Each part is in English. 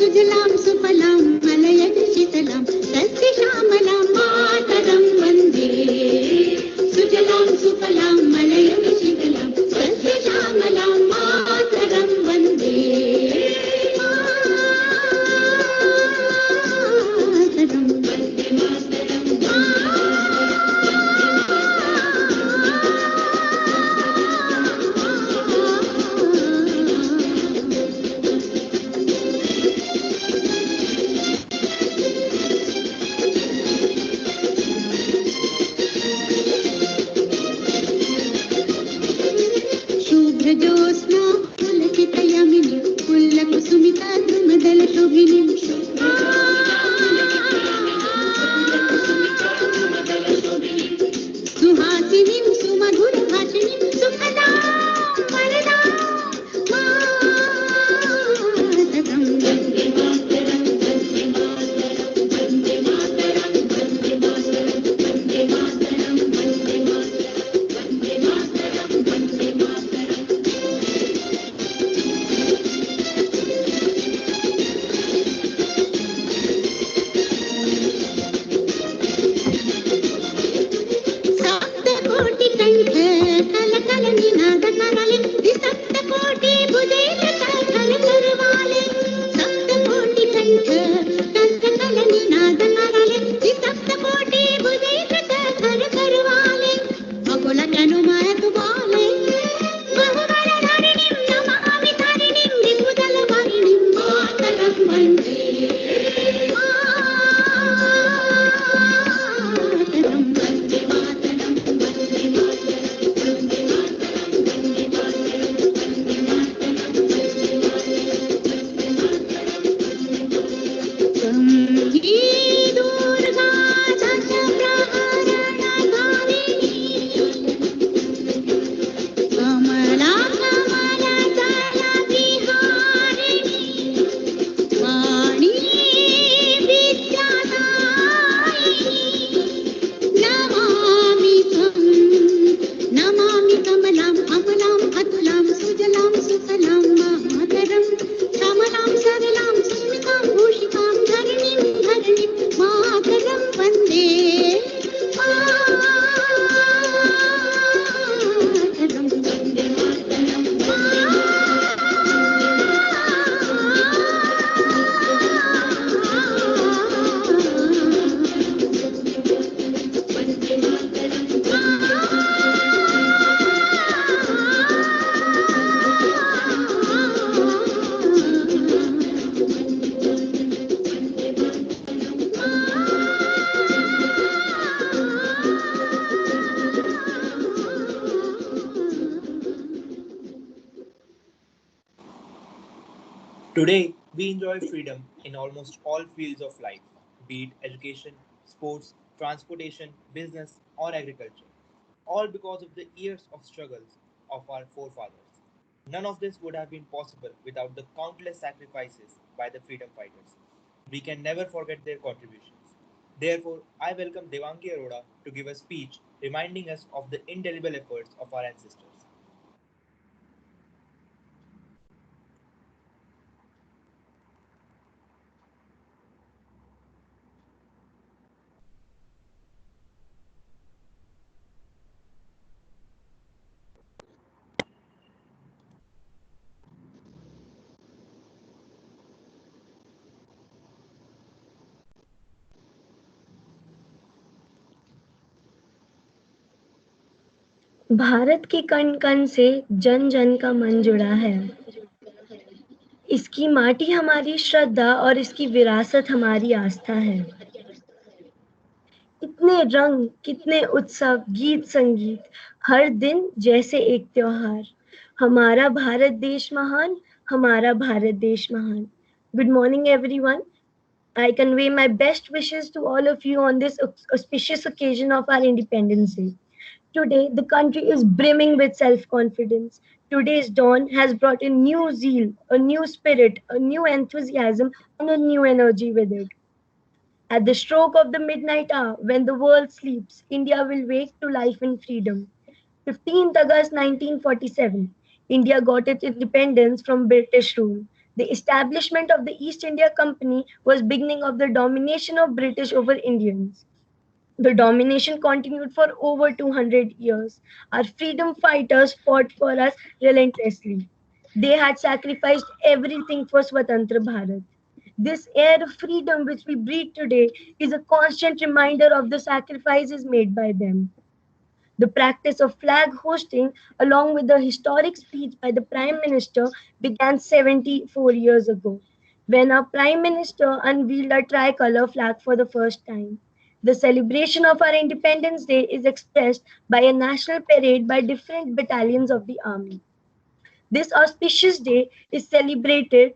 सुजलां सुफलां मलयज शीतलां सस्यश्यामलां मातरं वन्दे सुजलां सुफलां मलयज शीतलां सस्यश्यामलां मातरं वन्दे मातरं वन्दे शुभ्रजोत्स्ना पुलकितयामिनी पुल्लकुसुमिता द्रुमदलशोभिनीं सुहासिनीं सुमधुरभाषिणीं सुखदां वरदां मातरं वन्दे मातरं वन्दे मातरं वन्दे मातरं वन्दे मातरं वन्दे मातरं वन्दे मातरं वन्दे मातरं सप्तकोटिकण्ठ कलकलनिनादकरले द्विसप्तकोटि भुजेन कलकल करवाले सप्तकोटिकण्ठ कलकलनिनादकरले द्विसप्तकोटि भुजेन कलकल करवाले अकुलतनुमत बाले बहुबलधरणिं नमामि धरणिं रिपुदलवारिणीं मातरं वन्दे मातरं वन्दे मातरं वन्दे मातरं वन्दे मातरं वन्दे मातरं वन्दे दुर्गा दश प्रहरणकारिणी कमला कमल दल विहारिणी वाणी विद्यादायिनी नमामि कमलां अमलां अतुलां सुजलां सुफलां मातरं श्यामलां सरलां स्मितां भूषितां धरणीं मातरं वन्दे मातरं वन्दे मातरं वन्दे मातरं Today, we enjoy freedom in almost all fields of life, be it education, sports, transportation, business, or agriculture, all because of the years of struggles of our forefathers. None of this would have been possible without the countless sacrifices by the freedom fighters. We can never forget their contributions. Therefore, I welcome Devanki Arora to give a speech reminding us of the indelible efforts of our ancestors. Bharat के कण कण से जन जन का मन जुड़ा है। इसकी माटी हमारी श्रद्धा और इसकी विरासत हमारी आस्था है। इतने रंग, कितने उत्सव, गीत संगीत, हर दिन जैसे एक त्योहार। हमारा भारत देश महान, हमारा भारत देश महान। Good morning everyone. I convey my best wishes to all of you on this auspicious occasion of our Independence Day. Today, the country is brimming with self confidence. Today's dawn has brought a new zeal, a new spirit, a new enthusiasm, and a new energy with it. At the stroke of the midnight hour, when the world sleeps, India will wake to life and freedom. 15th August 1947, India got its independence from British rule. The establishment of the East India Company was beginning of the domination of British over Indians. The domination continued for over 200 years. Our freedom fighters fought for us relentlessly. They had sacrificed everything for Swatantra Bharat. This air of freedom which we breathe today is a constant reminder of the sacrifices made by them. The practice of flag hosting, along with the historic speech by the Prime Minister, began 74 years ago, when our Prime Minister unveiled a tricolour flag for the first time. The celebration of our Independence Day is expressed by a national parade by different battalions of the army. This auspicious day is celebrated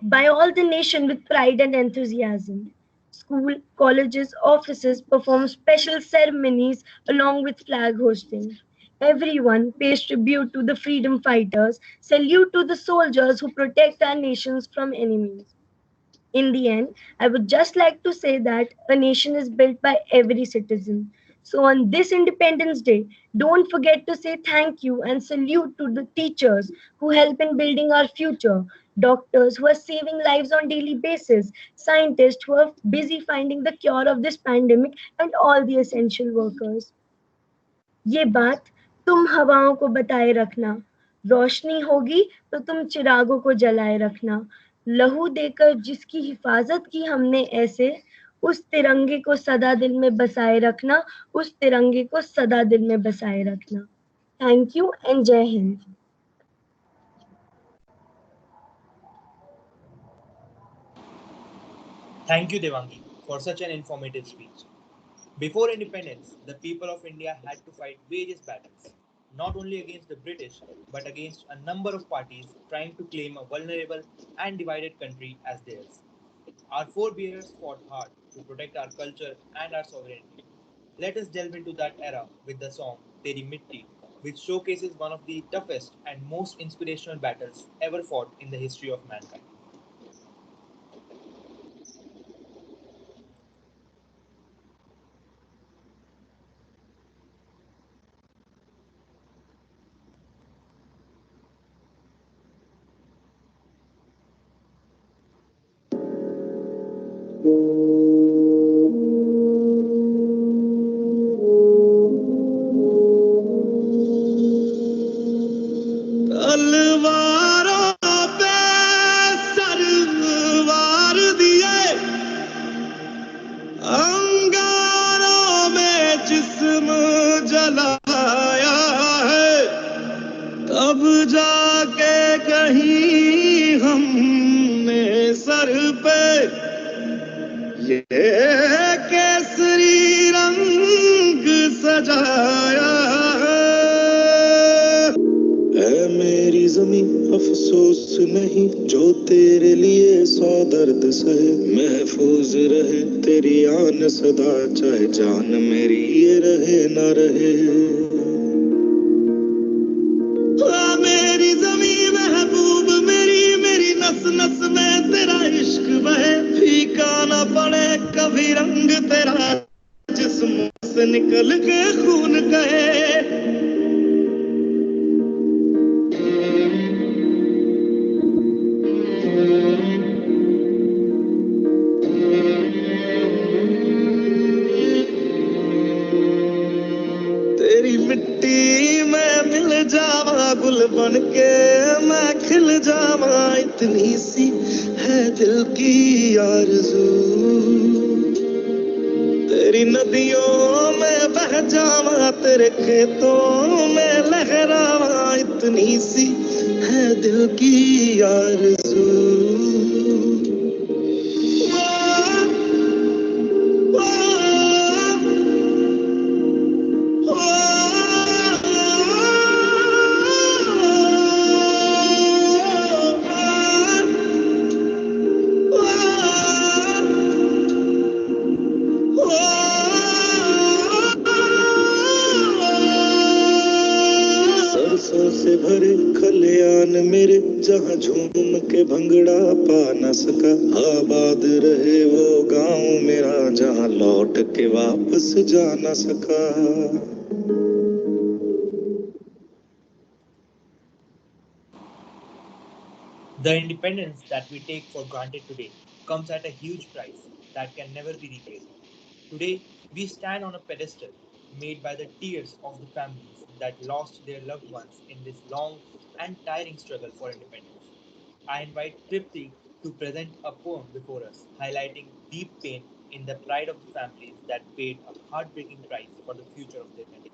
by all the nation with pride and enthusiasm. School, colleges, offices perform special ceremonies along with flag hosting. Everyone pays tribute to the freedom fighters, salute to the soldiers who protect our nations from enemies. In the end, I would just like to say that a nation is built by every citizen. So, on this Independence Day, don't forget to say thank you and salute to the teachers who help in building our future, doctors who are saving lives on daily basis, scientists who are busy finding the cure of this pandemic, and all the essential workers. ये बात तुम हवाओं को बताए रखना, रोशनी होगी तो तुम चिरागों को जलाए रखना, लहू देकर जिसकी हिफाजत की हमने ऐसे, उस तिरंगे को सदा दिल में बसाए रखना, उस तिरंगे को सदा दिल में बसाए रखना. थैंक यू एंड जय Hind. Thank you, Devangi, for such an informative speech. Before independence, the people of India had to fight various battles, not only against the British, but against a number of parties trying to claim a vulnerable and divided country as theirs. Our forebears fought hard to protect our culture and our sovereignty. Let us delve into that era with the song Teri Mitti, which showcases one of the toughest and most inspirational battles ever fought in the history of mankind. तलवारों पे सरवार दिए अंगारों में जिस्म जलाया है तब जाके कहीं हमने सर पे ये केसरी रंग सजाया है ऐ मेरी जमी अफसोस नहीं जो तेरे लिए सौ दर्द सहे महफूज रहे तेरी आन सदा चाहे जान मेरी ये रहे न रहे आ मेरी जमी महबूब मेरी मेरी नस नस में तेरा इश्क बहे फीका न पड़े कभी रंग तेरा जिस्म से निकल के खून कहे तेरी मिट्टी में मिल जावा गुल बन के मैं खिल जावा इतनी सी है दिल की आरज़ू तेरी नदियों में बह जावा तेरे खेतों में लहरावा इतनी सी है दिल की आरज़ू घूम के भंगड़ा पा न सका। आबाद रहे वो गांव मेरा जहां लौट के वापस जा न सका। The independence that we take for granted today comes at a huge price that can never be repaid. Today, we stand on a pedestal made by the tears of the families that lost their loved ones in this long and tiring struggle for independence. I invite Tripti to present a poem before us, highlighting deep pain in the pride of the families that paid a heartbreaking price for the future of their country.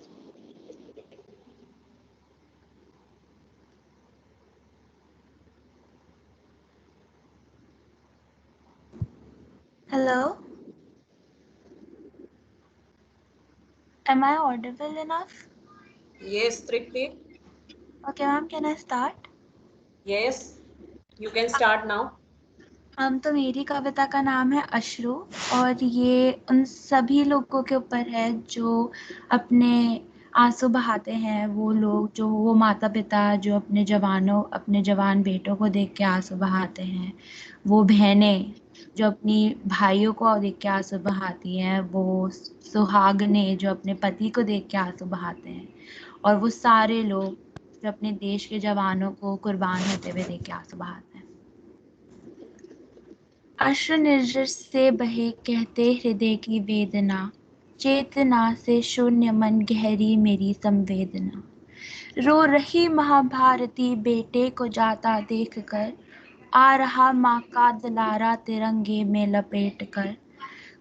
Hello, am I audible enough? Yes, Tripti. Okay, ma'am, can I start? Yes, you can start now. तो मेरी कविता का नाम है अश्रु और ये उन सभी लोगों के ऊपर है जो अपने आंसू बहाते हैं, वो लोग जो वो माता पिता जो अपने जवान बेटों को देख के आंसू बहाते हैं, वो बहनें जो अपनी भाइयों को देख के आंसू बहाती हैं, वो सुहागनें जो अपने पति को देख के आंसू बहाते हैं और वो सारे लोग जो अपने देश के जवानों को कुर्बान होते हुए देख के आंसू बहाते हैं। अश्रु निर्जर से बहे कहते हृदय की वेदना, चेतना से शून्य मन गहरी मेरी संवेदना। रो रही महाभारती बेटे को जाता देखकर, आ रहा माँ का दुलारा तिरंगे में लपेट कर।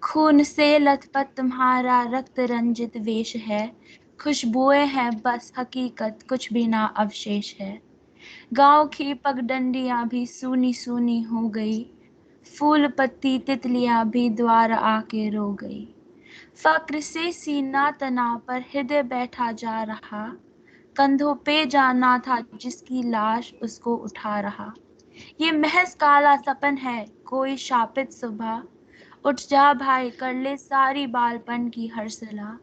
खून से लथपथ तुम्हारा रक्त रंजित वेश है, खुशबुएं हैं बस हकीकत कुछ भी ना अवशेष है। गांव की पगडंडियां भी सूनी सूनी हो गई, फूल पत्ती तितलियां भी द्वार आके रो गई। फक्र से सीना तना पर हृदय बैठा जा रहा, कंधों पे जाना था जिसकी लाश उसको उठा रहा। ये महज काला सपन है कोई शापित सुबह, उठ जा भाई कर ले सारी बालपन की हर सलाह।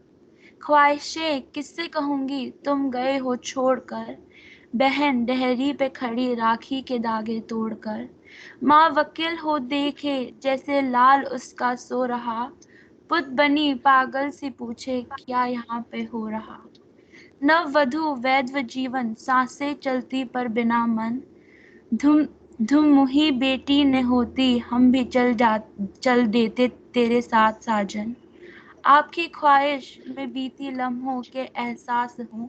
ख्वाहिशें किससे कहूंगी तुम गए हो छोड़कर, बहन डहरी पे खड़ी राखी के धागे तोड़कर। माँ वकील हो देखे जैसे लाल उसका सो रहा, पुत बनी पागल सी पूछे क्या यहाँ पे हो रहा। नव वधु वैधव जीवन सांसें चलती पर बिना मन, धुम धुम मुही बेटी ने होती हम भी चल देते तेरे साथ साजन। आपकी ख्वाहिश में बीती लम्हों के एहसास हूँ,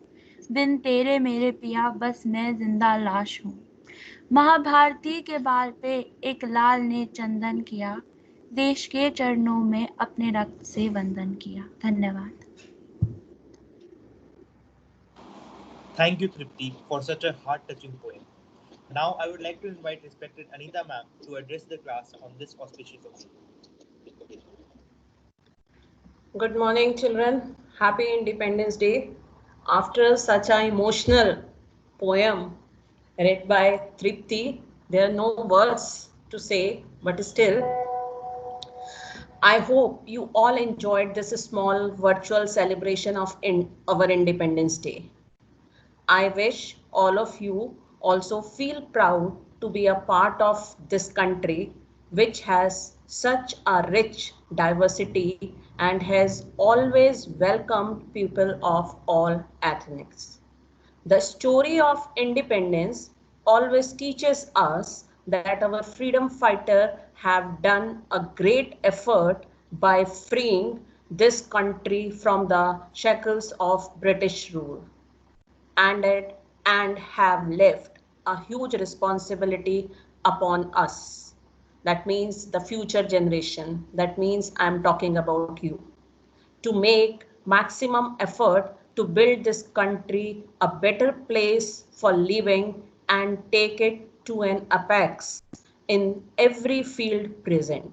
बिन तेरे मेरे पिया बस मैं जिंदा लाश हूँ। महाभारती के बाल पे एक लाल ने चंदन किया, देश के चरणों में अपने रक्त से वंदन किया। धन्यवाद। Thank you, Tripti, for such a heart-touching poem. Now, I would like to invite respected Anita ma'am to address the class on this auspicious occasion. Good morning, children. Happy Independence Day. After such an emotional poem read by Tripti, there are no words to say, but still, I hope you all enjoyed this small virtual celebration of our Independence Day. I wish all of you also feel proud to be a part of this country, which has such a rich diversity and has always welcomed people of all ethnics. The story of independence always teaches us that our freedom fighters have done a great effort by freeing this country from the shackles of British rule, and have left a huge responsibility upon us. That means the future generation. That means I'm talking about you. To make maximum effort to build this country a better place for living and take it to an apex in every field present.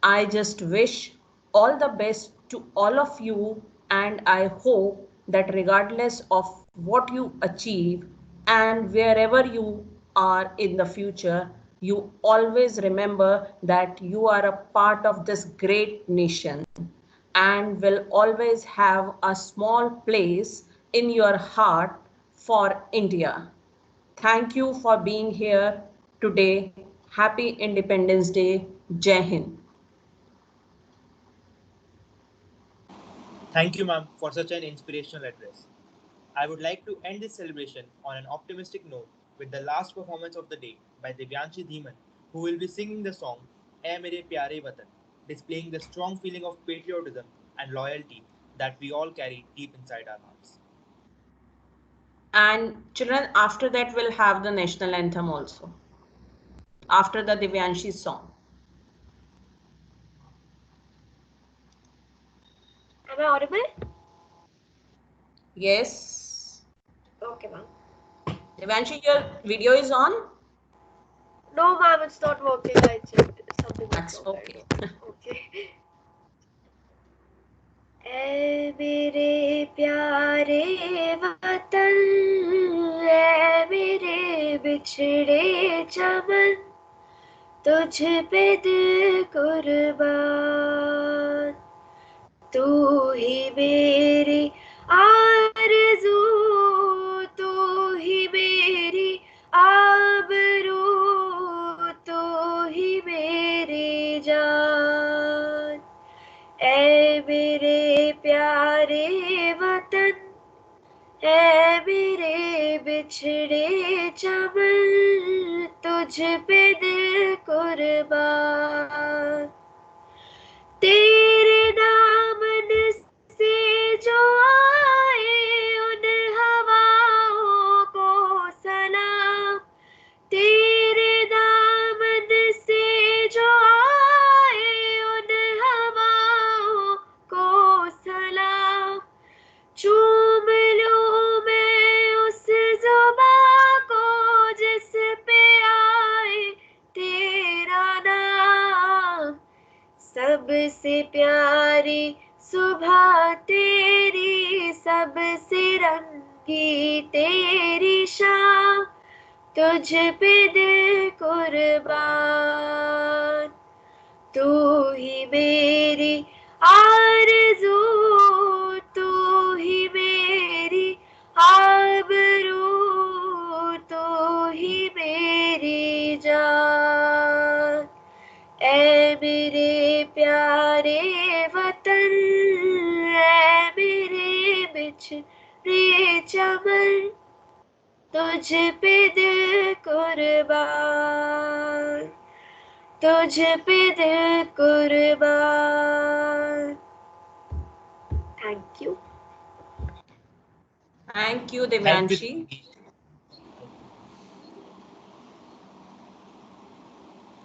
I just wish all the best to all of you, and I hope that regardless of what you achieve and wherever you are in the future, you always remember that you are a part of this great nation and will always have a small place in your heart for India. Thank you for being here today. Happy Independence Day. Jai Hind. Thank you, ma'am, for such an inspirational address. I would like to end this celebration on an optimistic note with the last performance of the day by Divyanshi Dhiman, who will be singing the song "Ae Mere Pyare Watan," displaying the strong feeling of patriotism and loyalty that we all carry deep inside our hearts. And children, after that, we'll have the national anthem also. After the Divyanshi song. Am I audible? Yes. Okay, ma'am. Divyanshi, your video is on? No, ma'am, it's not working. I checked. Something That's wrong. okay. Okay. ऐ मेरे प्यारे वतन, ऐ मेरे बिछड़े चमन, तुझ पे दिल कुर्बान, तू ही मेरी आरज़ू, तू ही मेरी आबरू, तू ही मेरी जान। ऐ मेरे प्यारे वतन, ऐ मेरे बिछड़े चमन, तुझ पे दिल कुर्बान, तेरे दामन से जो आए उन हवाओं को सलाम, तेरे दामन से जो आए उन हवाओं को सलाम, चूम लूं मैं उस ज़ुबां को जिस पे आए तेरा नाम, सबसे प्यारी सुबह तेरी, सबसे रंगी तेरी शाम, तुझ पे दिल कुर्बान, तू ही मेरी आरज़ू, तू ही मेरी आबरू, तू ही मेरी जान। ऐ मेरे प्यारे वतन, ऐ मेरे बिछड़े चमन, तुझ पे दिल कुर्बान, तुझ पे दिल कुर्बान। Thank you. Thank you, Thank you. Divyanshi.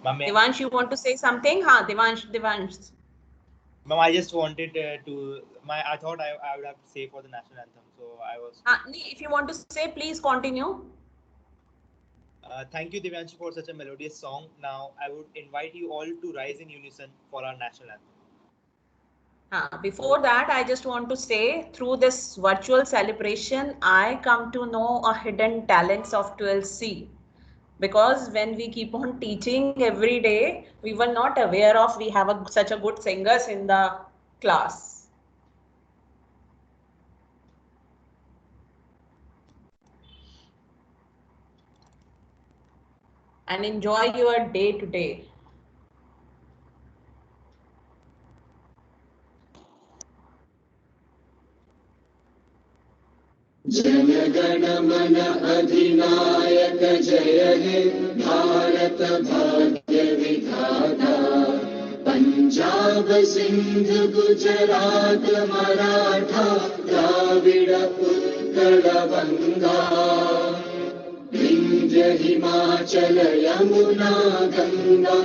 Ma'am, Devansh, you want to say something? Ha, Devansh. ma'am, I just wanted I thought I would have to say for the national anthem, so I was. If you want to say, please continue. Thank you, Divyanshi, for such a melodious song. Now, I would invite you all to rise in unison for our national anthem. Before that, I just want to say, through this virtual celebration, I come to know a hidden talents of 12C. Because when we keep on teaching every day, we were not aware of we have such a good singers in the class. And enjoy your day today. जनगण मन अधिनायक जय हे भारत भाग्य विधाता, पंजाब सिंध गुजरात मराठा द्राविड़ उत्कल बंगा, विंध्य हिमाचल यमुना गंगा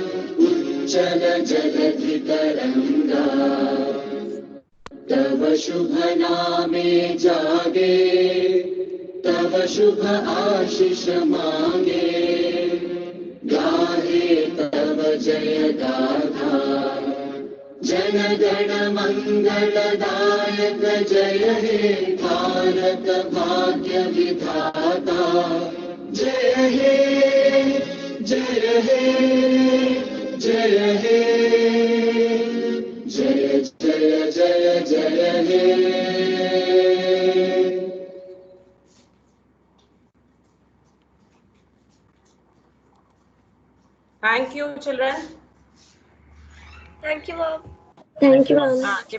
उच्चल जलधि तरंगा, तव शुभ नामे जागे, तव शुभ आशीष मांगे, गाहे तव जय गाथा, जन गण मंगलदायक जय हे भारत भाग्य विधाता, जय हे जय हे जय हे, जय जय जय जय हे। Thank you, children. Thank you, ma'am. Thank you, ma'am. Divanshi,